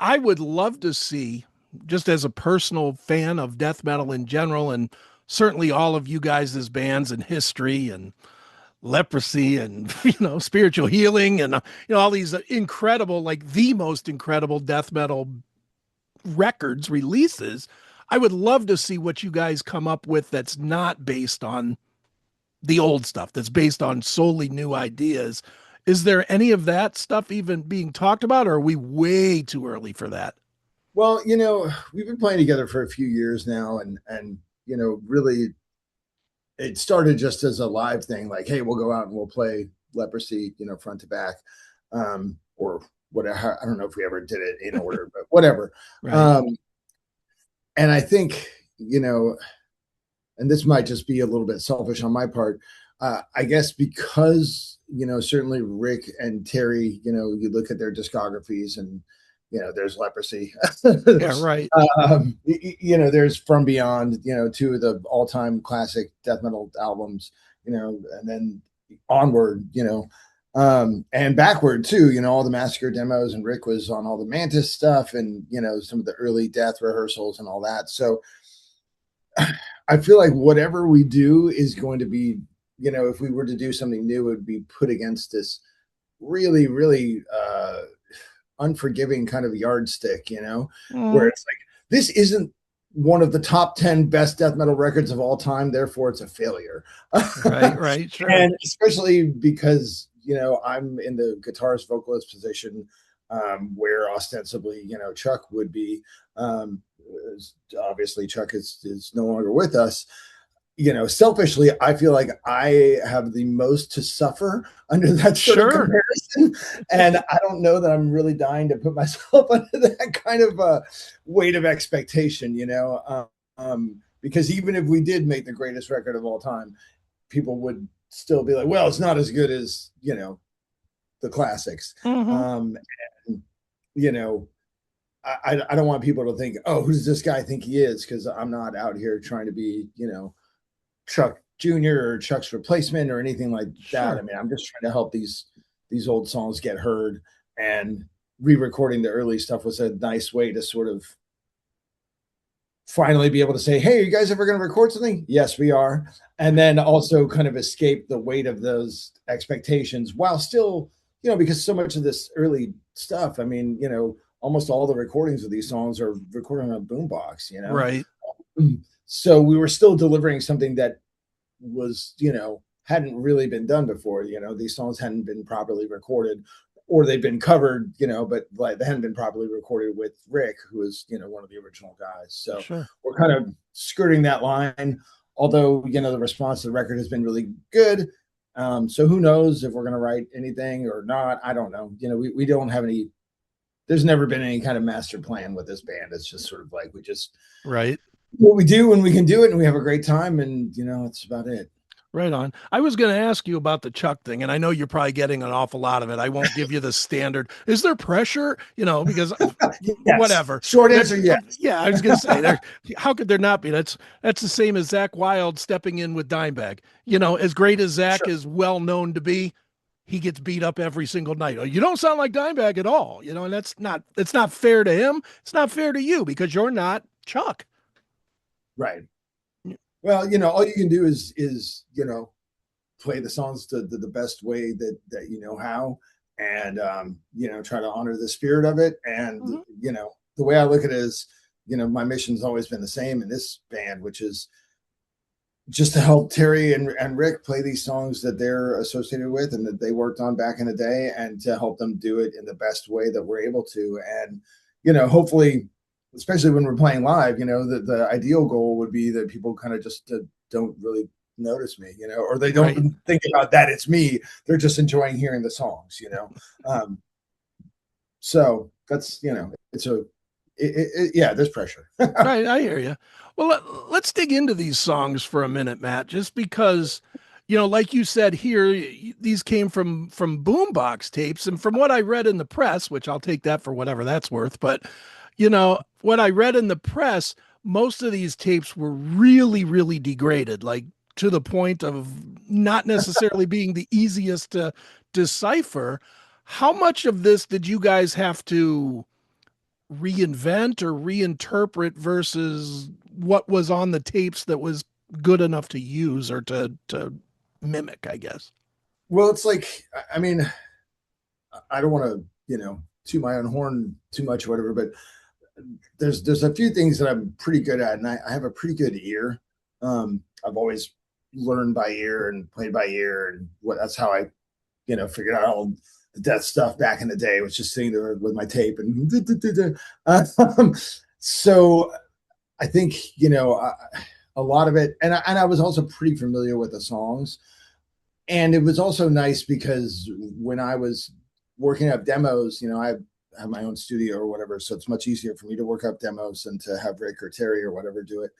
I would love to see, just as a personal fan of death metal in general, and certainly all of you guys as bands and history and leprosy and spiritual healing and all these incredible, like the most incredible death metal records releases. I would love to see what you guys come up with that's not based on the old stuff, that's based on solely new ideas. Is there any of that stuff even being talked about, or are we way too early for that? Well, we've been playing together for a few years now, and really, it started just as a live thing, like, hey, we'll go out and we'll play Leprosy, front to back, or whatever. I don't know if we ever did it in order, but whatever. Right. Um, and I think, and this might just be a little bit selfish on my part. I guess because, certainly Rick and Terry, you look at their discographies and, there's Leprosy. Yeah, right. There's From Beyond, two of the all-time classic death metal albums, and then Onward, and Backward too, all the Massacre demos, and Rick was on all the Mantis stuff and, some of the early Death rehearsals and all that. So I feel like whatever we do is going to be, if we were to do something new, it would be put against this really, really unforgiving kind of yardstick, where it's like, this isn't one of the top 10 best death metal records of all time, therefore it's a failure. Right, sure. And especially because, I'm in the guitarist vocalist position, where ostensibly, Chuck would be. Obviously Chuck is no longer with us. Selfishly, I feel like I have the most to suffer under that sort of comparison. And I don't know that I'm really dying to put myself under that kind of weight of expectation, because even if we did make the greatest record of all time, people would still be like, well, it's not as good as, the classics. And, I don't want people to think, oh, who does this guy think he is? Because I'm not out here trying to be, Chuck Jr. or Chuck's replacement or anything like that. I mean, I'm just trying to help these old songs get heard, and re-recording the early stuff was a nice way to sort of finally be able to say, hey, are you guys ever going to record something? Yes, we are. And then also kind of escape the weight of those expectations while still, because so much of this early stuff, I mean, almost all the recordings of these songs are recorded on a boombox, Right. So we were still delivering something that was, hadn't really been done before. These songs hadn't been properly recorded, or they've been covered, but like they hadn't been properly recorded with Rick, who was, one of the original guys. So we're kind of skirting that line. Although, the response to the record has been really good. So who knows if we're going to write anything or not? I don't know. We don't have any. There's never been any kind of master plan with this band. It's just sort of like we just what we do when we can do it, and we have a great time, and it's about it. Right on. I was going to ask you about the Chuck thing, and I know you're probably getting an awful lot of it. I won't give you the standard. Is there pressure? Because yes. Whatever. Short answer, yes. Yeah, I was going to say, how could there not be? That's the same as Zakk Wylde stepping in with Dimebag. As great as Zakk is well known to be, he gets beat up every single night. Oh, you don't sound like Dimebag at all. And it's not fair to him. It's not fair to you because you're not Chuck. Right. Well, all you can do is play the songs the best way that you know how, and try to honor the spirit of it. And the way I look at it is, my mission's always been the same in this band, which is just to help Terry and Rick play these songs that they're associated with and that they worked on back in the day, and to help them do it in the best way that we're able to. And hopefully, especially when we're playing live, the ideal goal would be that people kind of just don't really notice me, or they don't think about that it's me. They're just enjoying hearing the songs, so that's, yeah, there's pressure. Right. I hear you. Well, let's dig into these songs for a minute, Matt, just because, like you said here, these came from boombox tapes. And from what I read in the press, which I'll take that for whatever that's worth, but what I read in the press, most of these tapes were really, really degraded, like to the point of not necessarily being the easiest to decipher. How much of this did you guys have to reinvent or reinterpret versus what was on the tapes that was good enough to use or to mimic, I guess. Well, it's like, I mean, I don't want to, toot my own horn too much or whatever, but there's a few things that I'm pretty good at, and I have a pretty good ear. I've always learned by ear and played by ear, and that's how I, figured out all the death stuff back in the day, was just sitting there with my tape and so I think a lot of it, and I was also pretty familiar with the songs, and it was also nice because when I was working up demos, I have my own studio or whatever, so it's much easier for me to work up demos than to have Rick or Terry or whatever do it.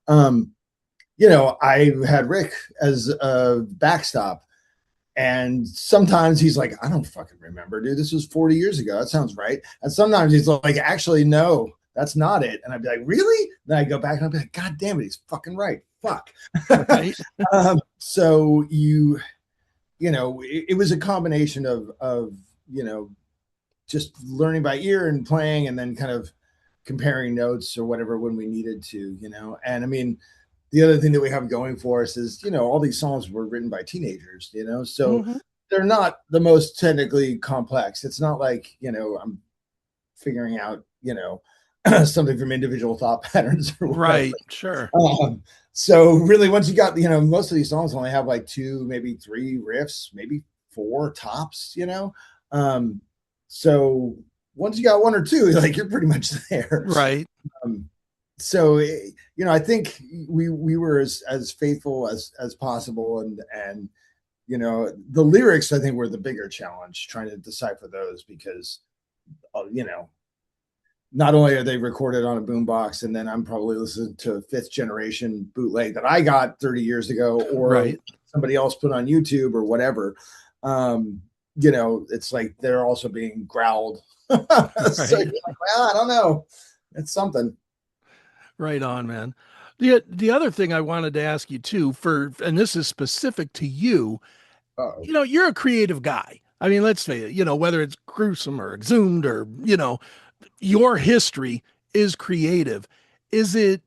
I had Rick as a backstop, and sometimes he's like, I don't fucking remember, dude. This was 40 years ago. That sounds right. And sometimes he's like, actually, no, that's not it. And I'd be like, really? Then I go back and I'd be like, God damn it, he's fucking right. Fuck. Right. So it was a combination of just learning by ear and playing, and then kind of comparing notes or whatever when we needed to, and I mean, the other thing that we have going for us is, all these songs were written by teenagers, so they're not the most technically complex. It's not like, I'm figuring out, something from individual thought patterns or whatever. Right. Sure. So really, once you got, most of these songs only have like 2, maybe 3 riffs, maybe 4 tops, so once you got 1 or 2, like, you're pretty much there. Right. So, I think we were as faithful as possible, and the lyrics, I think, were the bigger challenge, trying to decipher those, because not only are they recorded on a boombox, and then I'm probably listening to a 5th generation bootleg that I got 30 years ago, or somebody else put on YouTube or whatever. It's like they're also being growled. So you're like, well, I don't know. It's something. Right on, man. The other thing I wanted to ask you too, and this is specific to you, you're a creative guy. I mean, let's say, whether it's gruesome or exhumed or, your history is creative. Is it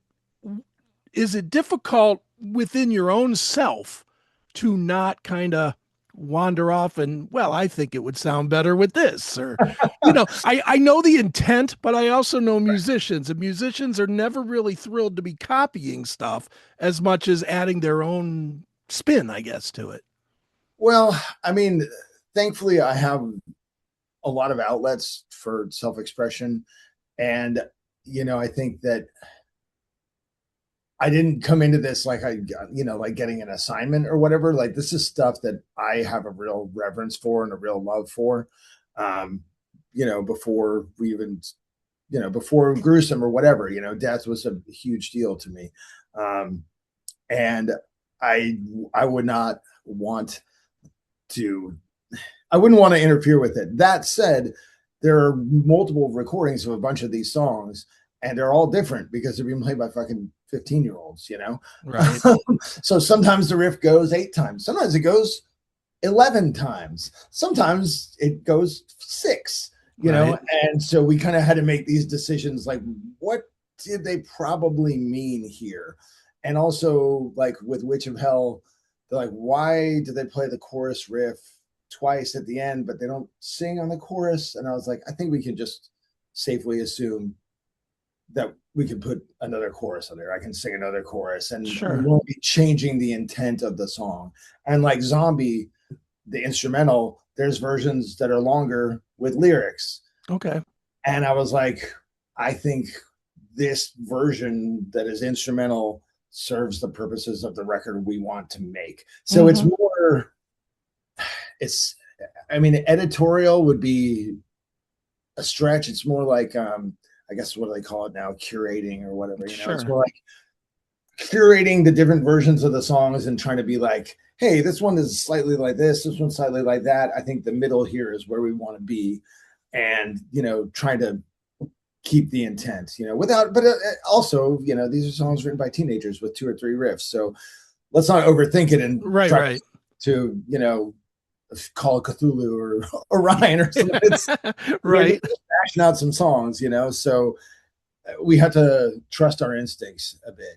difficult within your own self to not kind of wander off and, well, I think it would sound better with this, or I know the intent, but I also know musicians, and musicians are never really thrilled to be copying stuff as much as adding their own spin, I guess, to it. Well, I mean, thankfully I have a lot of outlets for self-expression, and I think that I didn't come into this like like getting an assignment or whatever. Like, this is stuff that I have a real reverence for and a real love for. Before we even, before gruesome or whatever, death was a huge deal to me. And I would not want to, I wouldn't want to interfere with it. That said, there are multiple recordings of a bunch of these songs, and they're all different because they're being played by fucking 15-year-olds, Right. So sometimes the riff goes 8 times, sometimes it goes 11 times, sometimes it goes 6, and so we kind of had to make these decisions, like, what did they probably mean here? And also, like, with Witch of Hell, they're like, why did they play the chorus riff twice at the end, but they don't sing on the chorus? And I was like, I think we can just safely assume that we could put another chorus on there. I can sing another chorus, and we won't be changing the intent of the song. And like Zombie, the instrumental, there's versions that are longer with lyrics. Okay. And I was like, I think this version that is instrumental serves the purposes of the record we want to make. So it's more, editorial would be a stretch. It's more like, I guess, what do they call it now? Curating or whatever, It's more like curating the different versions of the songs and trying to be like, hey, this one is slightly like this one's slightly like that. I think the middle here is where we want to be. And, trying to keep the intent, without, but also, these are songs written by teenagers with 2 or 3 riffs. So let's not overthink it and try to, Call of Cthulhu or Orion or something. It's Right. bashing out some songs, so we had to trust our instincts a bit.